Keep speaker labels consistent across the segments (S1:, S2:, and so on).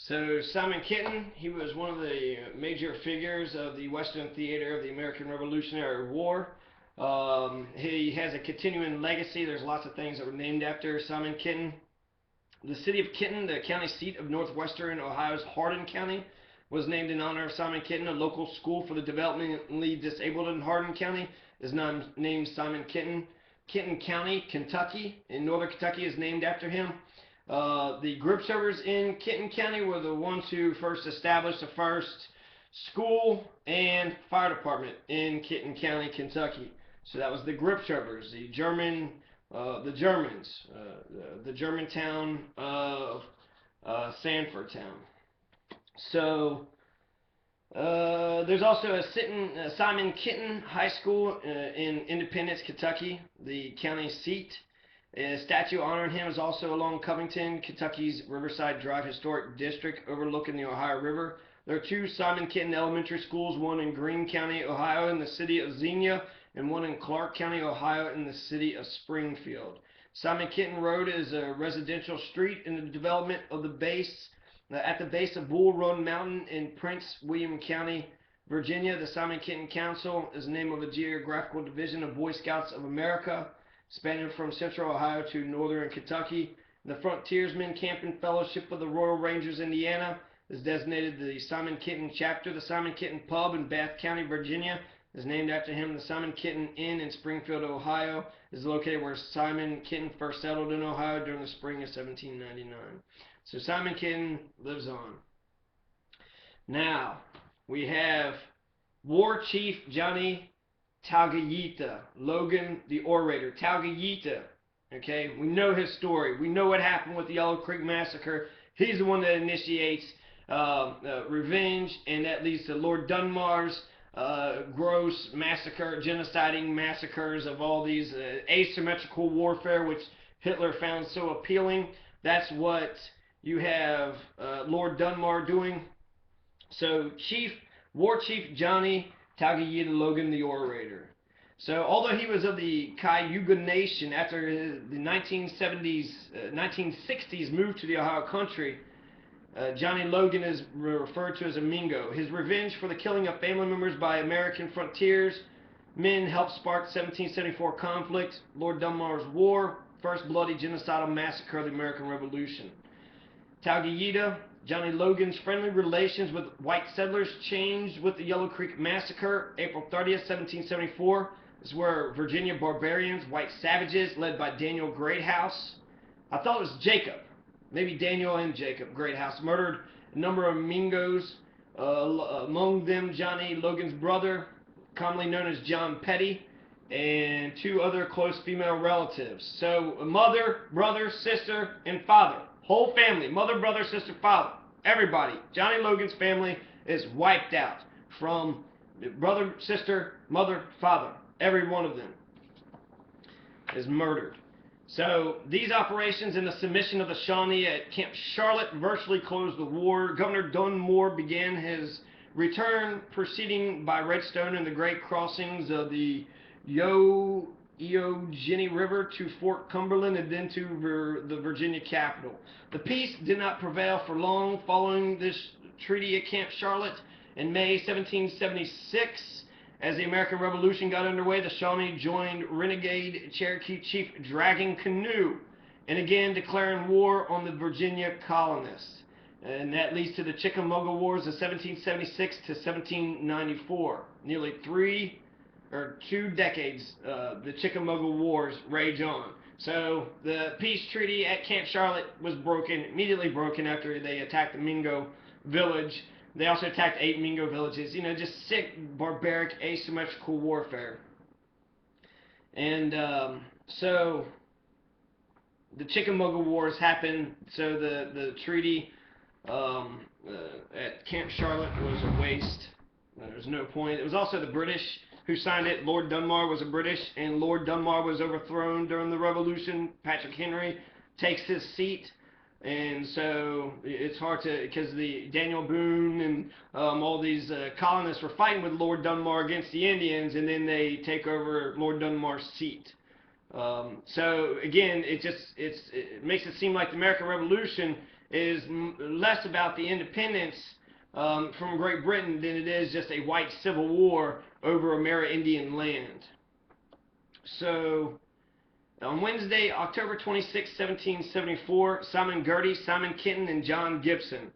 S1: So Simon Kenton, he was one of the major figures of the Western theater of the American Revolutionary War. He has a continuing legacy. There's lots of things that were named after Simon Kenton. The city of Kenton, the county seat of northwestern Ohio's Hardin County, was named in honor of Simon Kenton. A local school for the developmentally disabled in Hardin County is named Simon Kenton. Kenton County, Kentucky, in northern Kentucky, is named after him. The grip servers in Kenton County were the ones who first established the first school and fire department in Kenton County, Kentucky. So that was the grip servers, the Germans, the Germantown of Sanford Town. So there's also a Simon Kenton High School in Independence, Kentucky, the county seat. A statue honoring him is also along Covington, Kentucky's Riverside Drive Historic District overlooking the Ohio River. There are two Simon Kenton elementary schools, one in Greene County, Ohio in the city of Xenia, and one in Clark County, Ohio in the city of Springfield. Simon Kenton Road is a residential street in the development of the base at the base of Bull Run Mountain in Prince William County, Virginia. The Simon Kenton Council is the name of a geographical division of Boy Scouts of America, spanning from central Ohio to northern Kentucky. The Frontiersmen Camping Fellowship of the Royal Rangers, Indiana, is designated the Simon Kenton chapter. The Simon Kenton Pub in Bath County, Virginia, is named after him. The Simon Kenton Inn in Springfield, Ohio, is located where Simon Kenton first settled in Ohio during the spring of 1799. So Simon Kenton lives on. Now, we have War Chief Johnny Talgahyeetah, Logan the Orator. Talgahyeetah, okay, we know his story. We know what happened with the Yellow Creek Massacre. He's the one that initiates revenge, and that leads to Lord Dunmar's gross massacre, genociding massacres of all these asymmetrical warfare, which Hitler found so appealing. That's what you have Lord Dunmar doing. So War Chief Johnny Talgahyeetah Logan the Orator. So although he was of the Cayuga Nation after the 1960s move to the Ohio country, Johnny Logan is referred to as a Mingo. His revenge for the killing of family members by American frontiersmen helped spark the 1774 conflict, Lord Dunmar's War, first bloody genocidal massacre of the American Revolution. Talgahyeetah, Johnny Logan's friendly relations with white settlers changed with the Yellow Creek Massacre, April 30th, 1774. This is where Virginia barbarians, white savages, led by Daniel Greathouse, I thought it was Jacob, maybe Daniel and Jacob Greathouse, murdered a number of Mingos, among them Johnny Logan's brother, commonly known as John Petty, and two other close female relatives. So mother, brother, sister, and father. Whole family, mother, brother, sister, father, everybody. Johnny Logan's family is wiped out from brother, sister, mother, father. Every one of them is murdered. So these operations and the submission of the Shawnee at Camp Charlotte virtually closed the war. Governor Dunmore began his return proceeding by Redstone and the great crossings of the Eugenie River to Fort Cumberland and then to the Virginia capital. The peace did not prevail for long following this treaty at Camp Charlotte. In May 1776, as the American Revolution got underway, the Shawnee joined renegade Cherokee chief Dragging Canoe and again declaring war on the Virginia colonists. And that leads to the Chickamauga Wars of 1776 to 1794. Nearly 2 decades, the Chickamauga Wars rage on. So the peace treaty at Camp Charlotte was immediately broken after they attacked the Mingo village. They also attacked 8 Mingo villages. You know, just sick, barbaric, asymmetrical warfare. And so the Chickamauga Wars happened. So the treaty at Camp Charlotte was a waste. There's no point. It was also the British who signed it. Lord Dunmar was a British, and Lord Dunmar was overthrown during the Revolution. Patrick Henry takes his seat, and so it's hard to, because the Daniel Boone and all these colonists were fighting with Lord Dunmar against the Indians, and then they take over Lord Dunmar's seat. So again, it makes it seem like the American Revolution is less about the independence from Great Britain than it is just a white civil war over Amerindian land. So, on Wednesday, October 26, 1774, Simon Girty, Simon Kenton, and John Gibson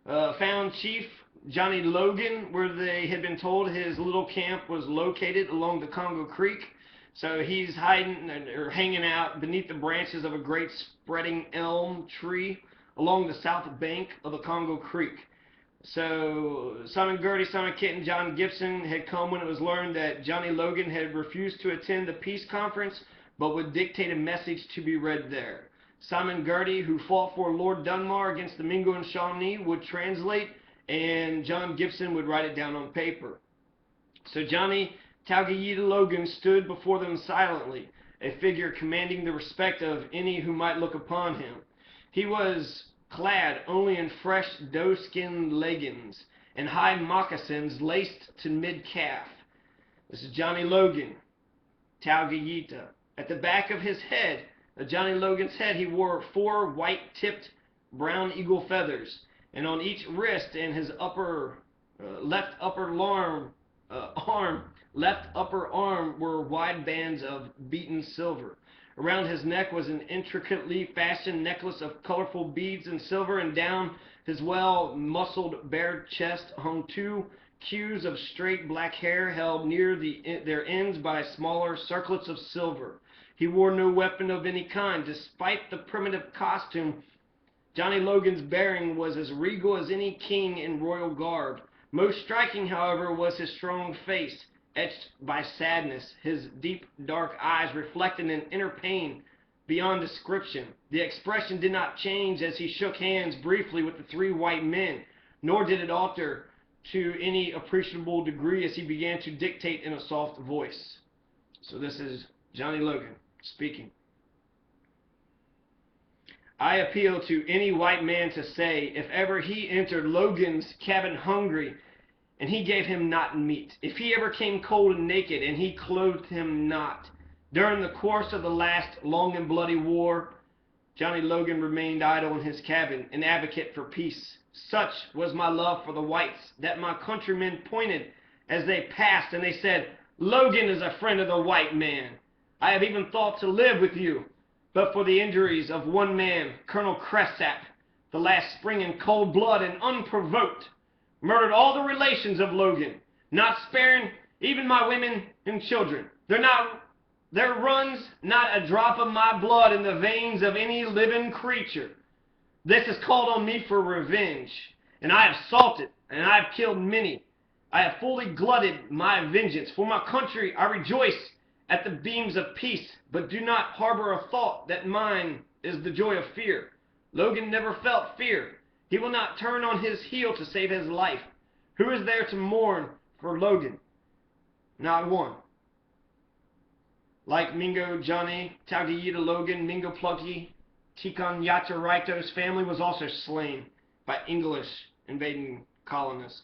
S1: found Chief Johnny Logan where they had been told his little camp was located along the Congo Creek. So he's hiding or hanging out beneath the branches of a great spreading elm tree along the south bank of the Congo Creek. So Simon Girty, Simon Kenton, John Gibson had come when it was learned that Johnny Logan had refused to attend the peace conference, but would dictate a message to be read there. Simon Girty, who fought for Lord Dunmore against the Mingo and Shawnee, would translate, and John Gibson would write it down on paper. So Johnny Talgahyeetah Logan stood before them silently, a figure commanding the respect of any who might look upon him. He was clad only in fresh doe-skin leggings and high moccasins laced to mid-calf. This is Johnny Logan, Talgahyeetah. At the back of his head, Johnny Logan's head, he wore 4 white-tipped brown eagle feathers, and on each wrist and his left upper arm were wide bands of beaten silver. Around his neck was an intricately fashioned necklace of colorful beads and silver, and down his well-muscled bare chest hung 2 queues of straight black hair held near their ends by smaller circlets of silver. He wore no weapon of any kind. Despite the primitive costume, Johnny Logan's bearing was as regal as any king in royal garb. Most striking, however, was his strong face, etched by sadness, his deep dark eyes reflecting an inner pain beyond description. The expression did not change as he shook hands briefly with the 3 white men, nor did it alter to any appreciable degree as he began to dictate in a soft voice. So this is Johnny Logan speaking. I appeal to any white man to say, if ever he entered Logan's cabin hungry, and he gave him not meat, if he ever came cold and naked, and he clothed him not, during the course of the last long and bloody war, Johnny Logan remained idle in his cabin, an advocate for peace. Such was my love for the whites, that my countrymen pointed as they passed, and they said, Logan is a friend of the white man. I have even thought to live with you, but for the injuries of one man, Colonel Cressap, the last spring in cold blood and unprovoked, murdered all the relations of Logan, not sparing even my women and children. There runs not a drop of my blood in the veins of any living creature. This is called on me for revenge, and I have sought it, and I have killed many. I have fully glutted my vengeance. For my country I rejoice at the beams of peace, but do not harbor a thought that mine is the joy of fear. Logan never felt fear. He will not turn on his heel to save his life. Who is there to mourn for Logan? Not one. Like Mingo, Johnny Talgahyeetah Logan, Mingo Plucky, Tecanyaterighto's family was also slain by English invading colonists.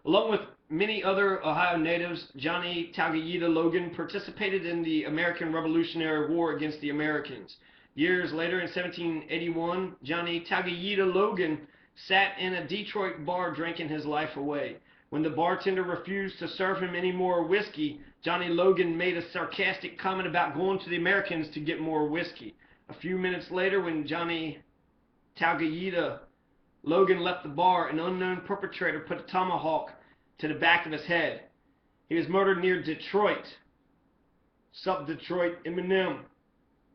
S1: Along with many other Ohio natives, Johnny Talgahyeetah Logan participated in the American Revolutionary War against the Americans. Years later, in 1781, Johnny Talgahyeetah Logan sat in a Detroit bar drinking his life away. When the bartender refused to serve him any more whiskey, Johnny Logan made a sarcastic comment about going to the Americans to get more whiskey. A few minutes later, when Johnny Talgahyeetah Logan left the bar, an unknown perpetrator put a tomahawk to the back of his head. He was murdered near Detroit. Sup, Detroit, Eminem,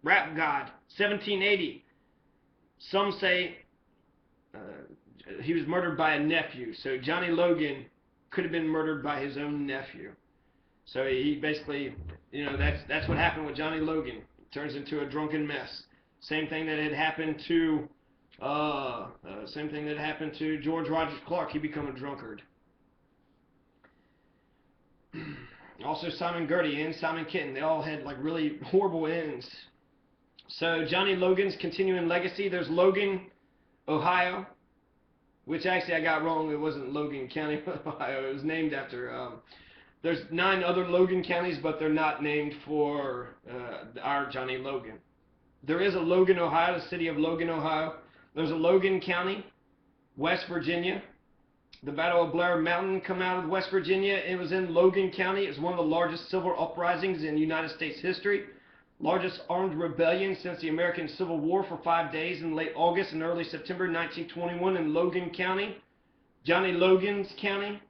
S1: Rap God, 1780. Some say he was murdered by a nephew. So Johnny Logan could have been murdered by his own nephew. So he basically, that's what happened with Johnny Logan. He turns into a drunken mess. Same thing that had happened to George Rogers Clark. He became a drunkard. Also Simon Girty and Simon Kenton, they all had like really horrible ends. So Johnny Logan's continuing legacy, there's Logan, Ohio, which actually I got wrong. It wasn't Logan County, Ohio. It was named after. There's 9 other Logan counties, but they're not named for our Johnny Logan. There is a Logan, Ohio, the city of Logan, Ohio. There's a Logan County, West Virginia. The Battle of Blair Mountain come out of West Virginia. It was in Logan County. It's one of the largest civil uprisings in United States history. Largest armed rebellion since the American Civil War for 5 days in late August and early September 1921 in Logan County. Johnny Logan's County.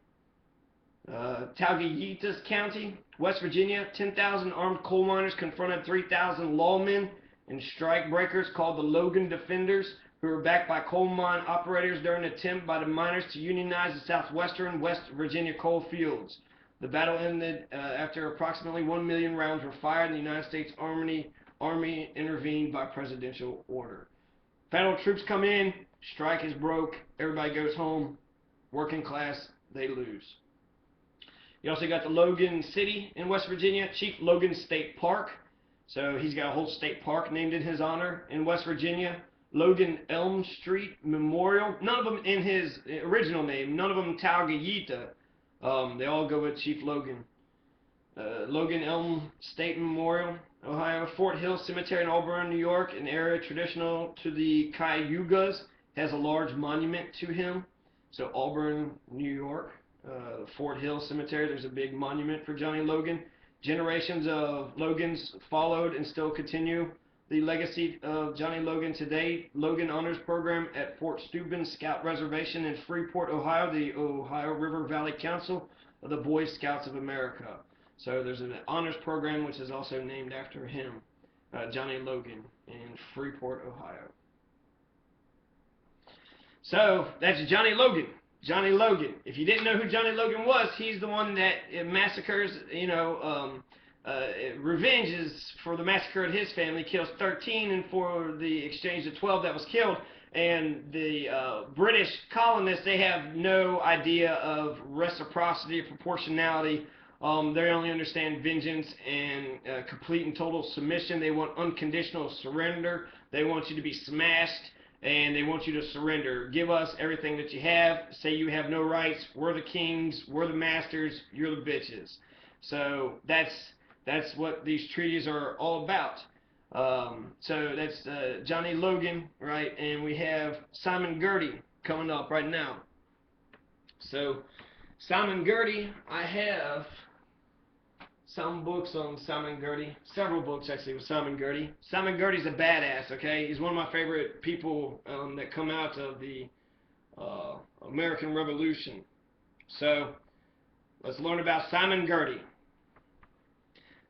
S1: Talgahyeetah County, West Virginia. 10,000 armed coal miners confronted 3,000 lawmen and strike breakers called the Logan Defenders, who were backed by coal mine operators during an attempt by the miners to unionize the southwestern West Virginia coal fields. The battle ended after approximately 1 million rounds were fired, and the United States Army intervened by presidential order. Federal troops come in, strike is broke, everybody goes home, working class, they lose. You also got the Logan City in West Virginia, Chief Logan State Park. So he's got a whole state park named in his honor in West Virginia. Logan Elm Street Memorial. None of them in his original name. None of them Talgahyeetah. They all go with Chief Logan. Logan Elm State Memorial, Ohio. Fort Hill Cemetery in Auburn, New York, an area traditional to the Cayugas, has a large monument to him. So Auburn, New York. Fort Hill Cemetery, there's a big monument for Johnny Logan. Generations of Logans followed and still continue the legacy of Johnny Logan today. Logan Honors Program at Fort Steuben Scout Reservation in Freeport, Ohio, the Ohio River Valley Council of the Boy Scouts of America. So there's an honors program which is also named after him, Johnny Logan, in Freeport, Ohio. So that's Johnny Logan. Johnny Logan. If you didn't know who Johnny Logan was, he's the one that massacres, revenge is for the massacre of his family, kills 13, and for the exchange of 12 that was killed. And the British colonists, they have no idea of reciprocity or proportionality. They only understand vengeance and complete and total submission. They want unconditional surrender. They want you to be smashed, and they want you to surrender. Give us everything that you have. Say you have no rights. We're the kings. We're the masters. You're the bitches. So that's what these treaties are all about. So that's Johnny Logan, right? And we have Simon Girty coming up right now. So Simon Girty, I have some books on Simon Girty, several books actually with Simon Girty. Simon Girty's a badass, okay? He's one of my favorite people that come out of the American Revolution. So let's learn about Simon Girty.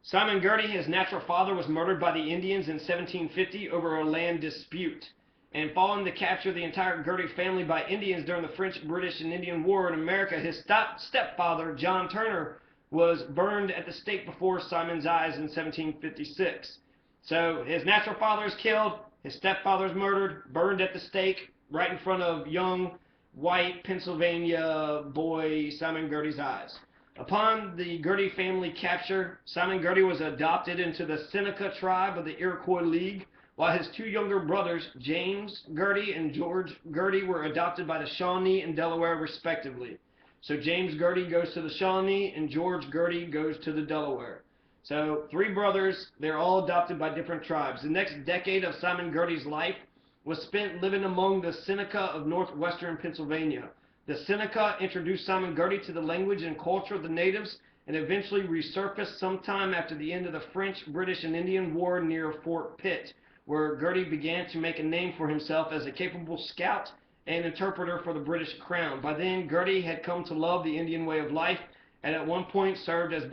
S1: Simon Girty, his natural father, was murdered by the Indians in 1750 over a land dispute. And following the capture of the entire Girty family by Indians during the French, British, and Indian War in America, his stepfather, John Turner, was burned at the stake before Simon's eyes in 1756. So his natural father is killed, his stepfather is murdered, burned at the stake right in front of young, white Pennsylvania boy Simon Girty's eyes. Upon the Girty family capture, Simon Girty was adopted into the Seneca tribe of the Iroquois League, while his two younger brothers, James Girty and George Girty, were adopted by the Shawnee and Delaware respectively. So James Girty goes to the Shawnee and George Girty goes to the Delaware. So three brothers, they're all adopted by different tribes. The next decade of Simon Girty's life was spent living among the Seneca of northwestern Pennsylvania. The Seneca introduced Simon Girty to the language and culture of the natives and eventually resurfaced sometime after the end of the French, British, and Indian War near Fort Pitt, where Girty began to make a name for himself as a capable scout and interpreter for the British Crown. By then, Girty had come to love the Indian way of life and at one point served as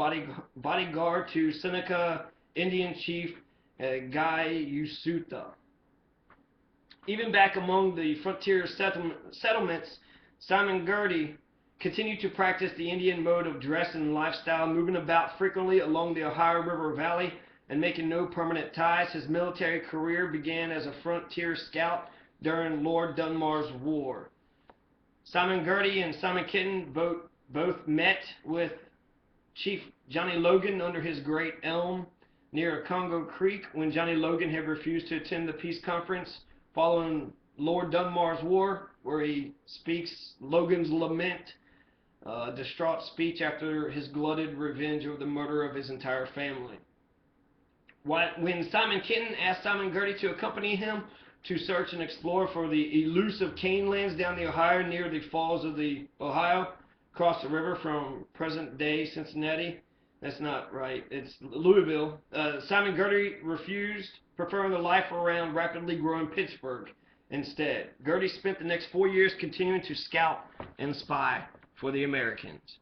S1: bodyguard to Seneca Indian chief Talgahyeetah. Even back among the frontier settlements, Simon Girty continued to practice the Indian mode of dress and lifestyle, moving about frequently along the Ohio River Valley and making no permanent ties. His military career began as a frontier scout during Lord Dunmar's War. Simon Girty and Simon Kenton both met with Chief Johnny Logan under his great elm near Congo Creek when Johnny Logan had refused to attend the peace conference following Lord Dunmar's War, where he speaks Logan's lament, distraught speech after his glutted revenge over the murder of his entire family. When Simon Kenton asked Simon Girty to accompany him to search and explore for the elusive cane lands down the Ohio near the falls of the Ohio, across the river from present-day Cincinnati. That's not right. It's Louisville. Simon Girty refused, preferring the life around rapidly growing Pittsburgh instead. Girty spent the next 4 years continuing to scout and spy for the Americans.